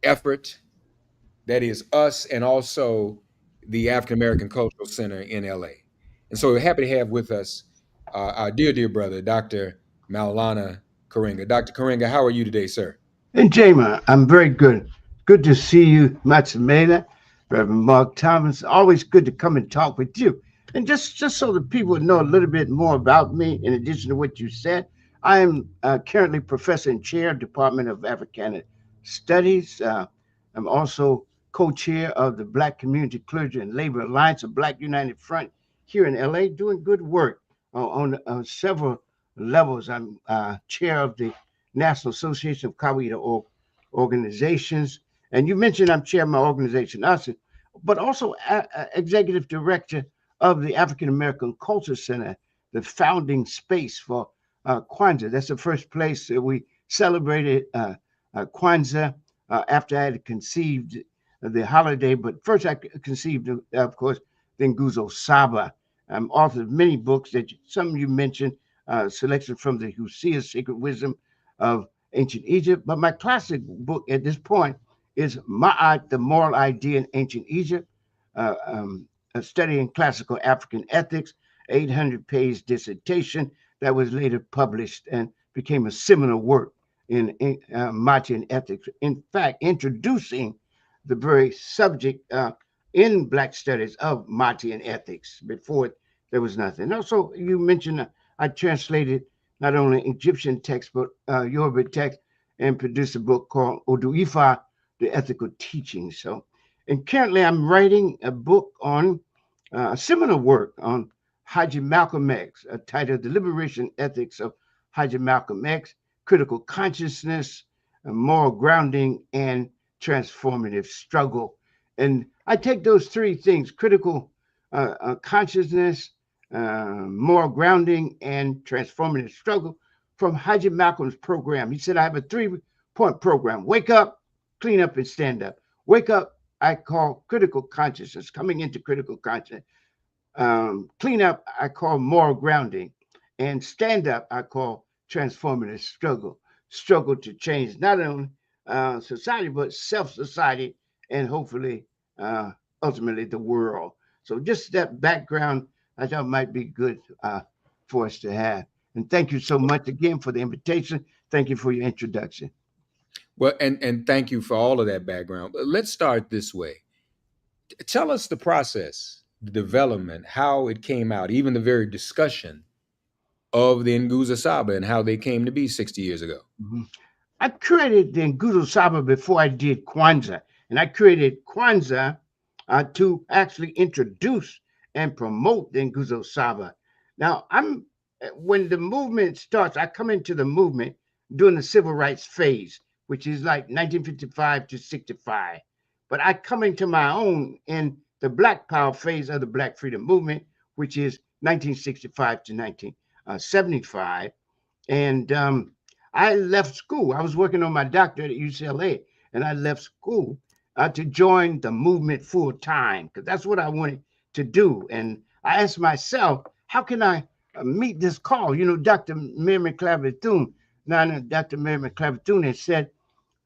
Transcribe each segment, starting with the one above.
effort that is us and also the African American Cultural Center in LA. And so we're happy to have with us our dear brother, Dr. Maulana Karenga. Dr. Karenga, how are you today, sir? And Jamer, I'm very good. Good to see you, Matsamela, Reverend Mark Thomas. Always good to come and talk with you. And just so the people know a little bit more about me, in addition to what you said, I am currently professor and chair, Department of Africana Studies. I'm also co-chair of the Black Community Clergy and Labor Alliance of Black United Front here in LA, doing good work on several levels. I'm chair of the National Association of Kawita Organizations. And you mentioned I'm chair of my organization, ASA, but also executive director of the African American Culture Center, the founding space for Kwanzaa. That's the first place that we celebrated Kwanzaa after I had conceived the holiday. But first, I conceived, of course, the Nguzo Saba. I'm author of many books that some you mentioned, selection from the Hosea Sacred Wisdom of Ancient Egypt. But my classic book at this point is Ma'at, the Moral Idea in Ancient Egypt, a study in classical African ethics, 800-page dissertation that was later published and became a seminal work in Machian ethics. In fact, introducing the very subject in Black studies of Machian ethics. Before it, there was nothing. Also, you mentioned I translated not only Egyptian text, but Yoruba text, and produced a book called Odu Ifa, The Ethical Teachings. So, and currently I'm writing a book on a seminal work on Haji Malcolm X, titled The Liberation Ethics of Haji Malcolm X, Critical Consciousness, Moral Grounding, and Transformative Struggle. And I take those three things, critical consciousness, moral grounding, and transformative struggle, from Haji Malcolm's program. He said, I have a 3-point program: wake up, clean up, and stand up. Wake up, I call critical consciousness, coming into critical consciousness. Clean up, I call moral grounding. And stand up, I call transformative struggle. Struggle to change not only society, but self-society, and hopefully, ultimately, the world. So just that background, I thought might be good for us to have. And thank you so much again for the invitation. Thank you for your introduction. Well, and thank you for all of that background. But let's start this way. Tell us the process, the development, how it came out, even the very discussion of the Nguza Saba and how they came to be 60 years ago. Mhm. I created the Nguzo Saba before I did Kwanzaa, and I created Kwanzaa to actually introduce and promote the Nguzo Saba. Now, when the movement starts, I come into the movement during the civil rights phase, which is like 1955 to 65. But I come into my own in the Black Power phase of the Black Freedom Movement, which is 1965 to 1975. And I left school. I was working on my doctorate at UCLA, and I left school to join the movement full time, because that's what I wanted to do. And I asked myself, how can I meet this call? You know, Dr. Mary McClaver Thune, Dr. Mary McClaver Thune has said,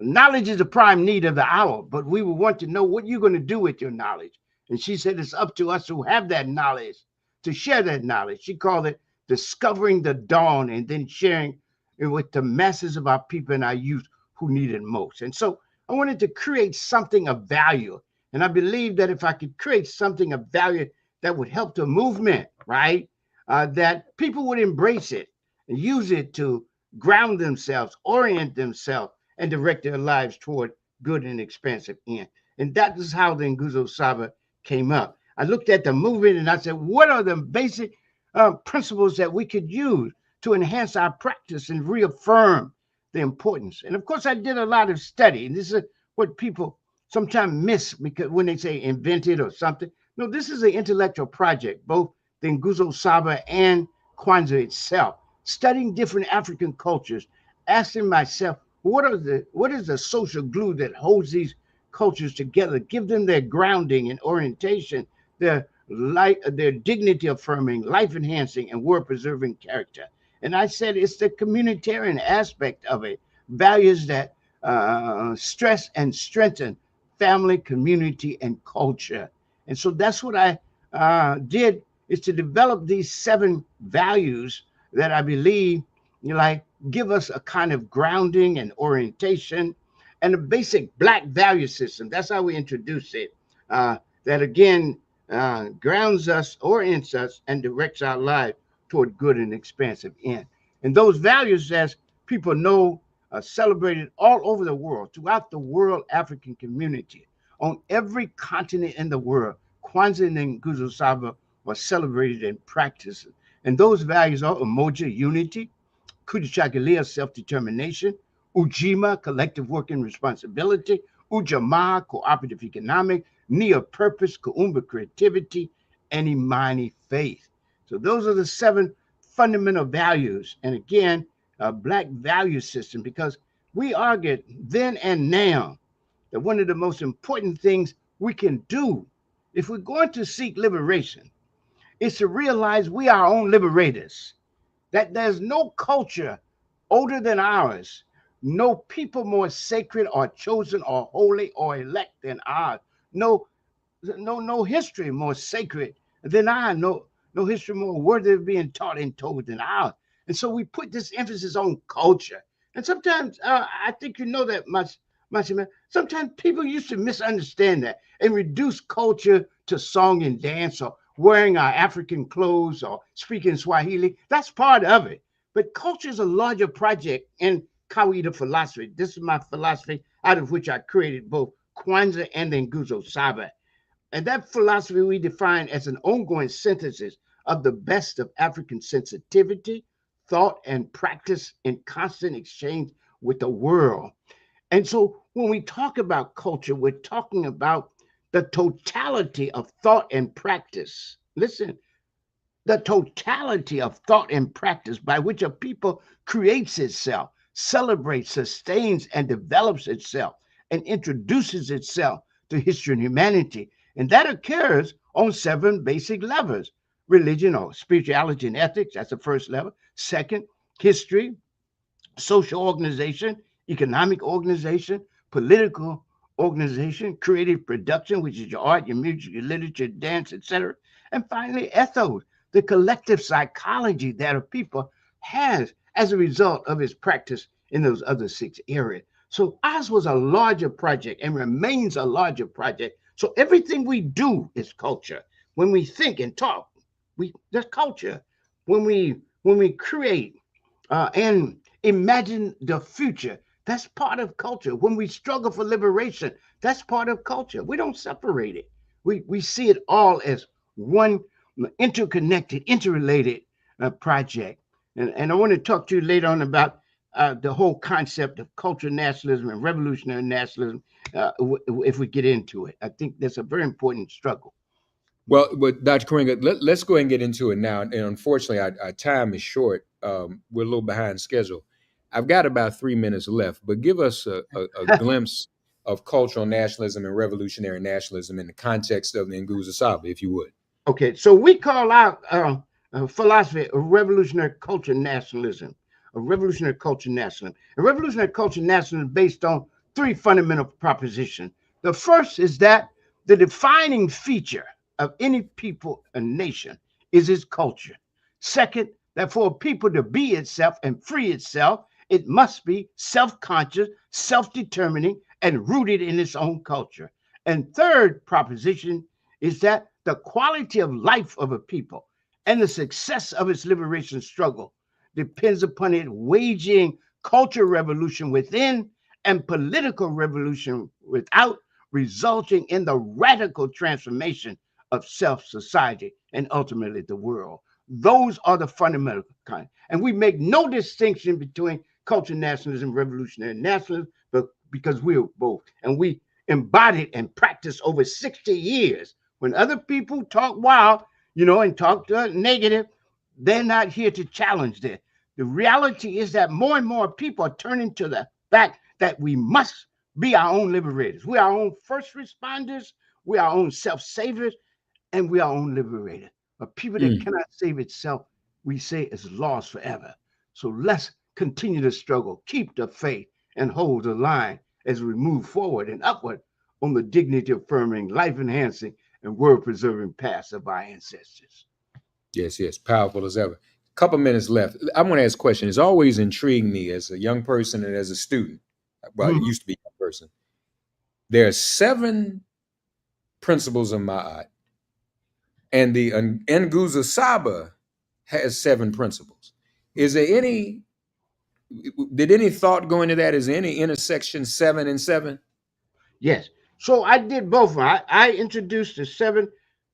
knowledge is the prime need of the hour, but we will want to know what you're going to do with your knowledge. And she said, it's up to us who have that knowledge to share that knowledge. She called it discovering the dawn and then sharing it with the masses of our people and our youth who need it most. And so I wanted to create something of value. And I believe that if I could create something of value that would help the movement, right, that people would embrace it and use it to ground themselves, orient themselves, and direct their lives toward good and expansive end. And that is how the Nguzo Saba came up. I looked at the movement and I said, what are the basic principles that we could use to enhance our practice and reaffirm the importance? And of course, I did a lot of study. And this is what people sometimes miss, because when they say invented or something. No, this is an intellectual project, both the Nguzo Saba and Kwanzaa itself, studying different African cultures, asking myself, what is the social glue that holds these cultures together, give them their grounding and orientation, their dignity affirming, life enhancing, and world preserving character. And I said it's the communitarian aspect of it, values that stress and strengthen family, community, and culture. And so that's what I did, is to develop these 7 values that I believe, like, give us a kind of grounding and orientation and a basic Black value system. That's how we introduce it. That again grounds us, orients us, and directs our life toward good and expansive end. And those values, as people know, are celebrated all over the world, throughout the world African community, on every continent in the world. Kwanzaa and Nguzo Saba are celebrated and practiced. And those values are Umoja, unity; Kujichagulia, self-determination; Ujima, collective work and responsibility; Ujamaa, cooperative economic; Nia, purpose; Kuumba, creativity; and Imani, faith. So those are the 7 fundamental values. And again, a Black value system, because we argued then and now that one of the most important things we can do if we're going to seek liberation is to realize we are our own liberators, that there's no culture older than ours, no people more sacred or chosen or holy or elect than ours, no no history more sacred than ours, no history more worthy of being taught and told than ours. And so we put this emphasis on culture. And sometimes I think you know that much, man. Sometimes people used to misunderstand that and reduce culture to song and dance, or wearing our African clothes, or speaking Swahili. That's part of it. But culture is a larger project in Kawaida philosophy. This is my philosophy, out of which I created both Kwanzaa and then Nguzo Saba. And that philosophy we define as an ongoing synthesis of the best of African sensitivity, thought, and practice in constant exchange with the world. And so when we talk about culture, we're talking about the totality of thought and practice. Listen, the totality of thought and practice by which a people creates itself, celebrates, sustains, and develops itself, and introduces itself to history and humanity. And that occurs on 7 basic levels: religion or spirituality and ethics, that's the first level. Second, history; social organization; economic organization; political organization; creative production, which is your art, your music, your literature, dance, etc. And finally, ethos, the collective psychology that a people has as a result of its practice in those other 6 areas. So ours was a larger project and remains a larger project. So everything we do is culture. When we think and talk, that's culture. When we create and imagine the future, that's part of culture. When we struggle for liberation, that's part of culture. We don't separate it. We see it all as one interconnected, interrelated project. And I want to talk to you later on about the whole concept of cultural nationalism and revolutionary nationalism, if we get into it. I think that's a very important struggle. Well, but Dr. Karenga, let's go ahead and get into it now. And unfortunately, our time is short. We're a little behind schedule. I've got about 3 minutes left, but give us a glimpse of cultural nationalism and revolutionary nationalism in the context of the Nguza Saba, if you would. Okay, so we call out philosophy of revolutionary culture nationalism, a revolutionary culture nationalism. A revolutionary culture nationalism based on 3 fundamental propositions. The first is that the defining feature of any people and nation is its culture. Second, that for a people to be itself and free itself, it must be self-conscious, self-determining, and rooted in its own culture. And third proposition is that the quality of life of a people and the success of its liberation struggle depends upon it waging cultural revolution within and political revolution without, resulting in the radical transformation of self, society, and ultimately the world. Those are the fundamental kind. And we make no distinction between cultural nationalism and revolutionary nationalism, but because we're both. And we embodied and practiced over 60 years. When other people talk wild, and talk negative, they're not here to challenge this. The reality is that more and more people are turning to the fact that we must be our own liberators. We are our own first responders. We are our own self-savers, and we are our own liberators. A people that Mm. cannot save itself, we say, is lost forever. So let's continue to struggle, keep the faith, and hold the line as we move forward and upward on the dignity affirming, life enhancing, and world preserving paths of our ancestors. Yes, yes, powerful as ever. Couple minutes left. I want to ask a question. It's always intrigued me as a young person and as a student. Well, it Mhm. used to be a young person. There are 7 principles of Ma'at, and the Nguza Saba has 7 principles. Is there any? Did any thought go into that? Is there any intersection 7 and 7? Yes. So I did both. I introduced the 7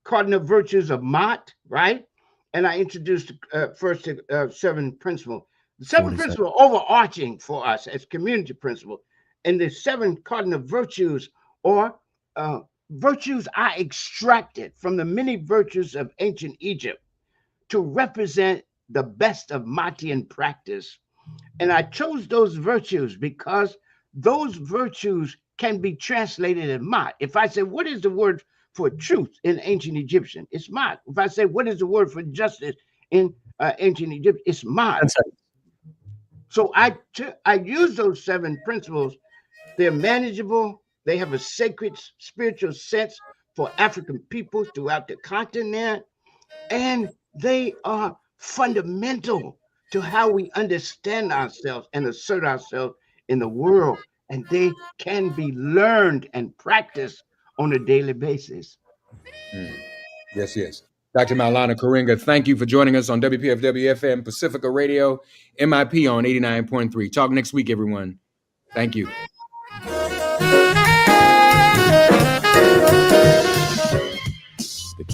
cardinal virtues of Mott, right? And I introduced first the 7 principles. The 7 27. principles overarching for us as community principle, and the 7 cardinal virtues or virtues are extracted from the many virtues of ancient Egypt to represent the best of Mattian practice. And I chose those virtues because those virtues can be translated in Mat. If I say, what is the word for truth in ancient Egyptian? It's Mat. If I say, what is the word for justice in ancient Egypt? It's Mat. So I use those 7 principles. They're manageable. They have a sacred spiritual sense for African peoples throughout the continent. And they are fundamental to how we understand ourselves and assert ourselves in the world. And they can be learned and practiced on a daily basis. Yes, yes. Dr. Maulana Karenga, thank you for joining us on WPFW-FM Pacifica Radio, MIP on 89.3. Talk next week, everyone. Thank you.